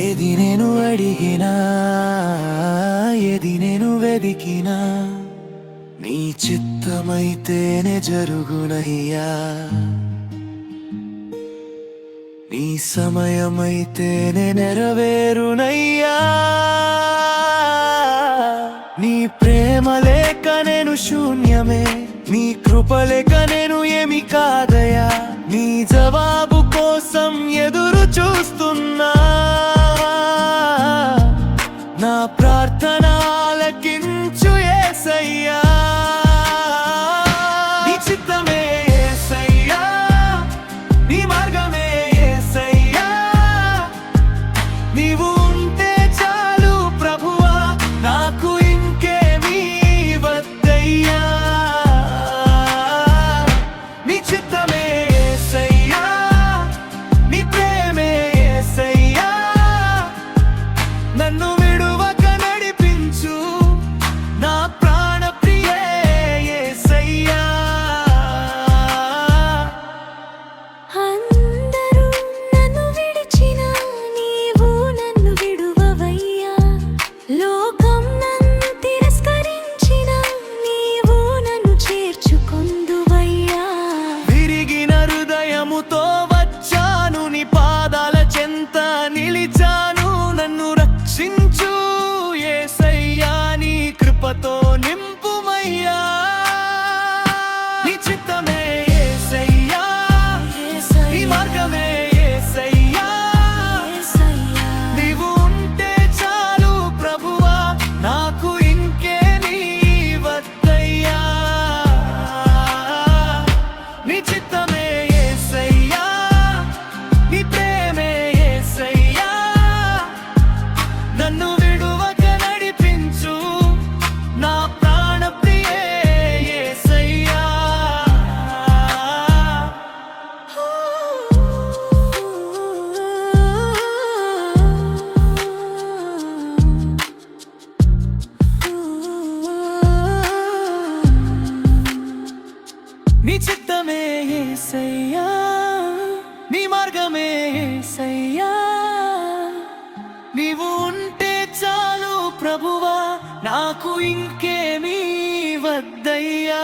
ఏది నేను అడిగినా, ఏది నేను వెదికినా, నీ చిత్తమైతేనే జరుగునయ్యా. నీ సమయమైతేనే నెరవేరునయ్యా. నీ ప్రేమ లేక నేను శూన్యమే, నీ కృప లేక నేను ఏమి కాదయా. నీ జవాబు కోసం ఎదురు చూస్తున్నా. నా ప్రార్థన ఆలకించు యేసయ్యా. నీ చిత్తమే యేసయ్యా, నీ మార్గమే యేసయ్యా. నీవు ఉంటే చాలు ప్రభువా, నాకు ఇంకేమీ వద్దయ్యా. నీ చిత్తమే యేసయ్యా, నీ ప్రేమే యేసయ్యా. నన్ను వచ్చాను నీ పాదాల చెంత నిలిచాను. నన్ను రక్షించు యేసయ్యా, నీ కృపతో నింపుమయ్యా. నీ చిత్తమే యేసయ్యా, నీ మార్గమే యేసయ్యా. నీవు ఉంటే చాలు ప్రభువా, నాకు ఇంకేమీ వద్దయ్యా. నీ చిత్తమే యేసయ్యా, నీ ప్రేమే యేసయ్యా. నన్ను విడువక నడిపించు నా ప్రాణ ప్రియే యేసయ్యా. నీ చిత్తమే యేసయ్యా, నీ మార్గమే యేసయ్యా. నీవు ఉంటే చాలు ప్రభువా, నాకు ఇంకేమీ వద్దయ్యా.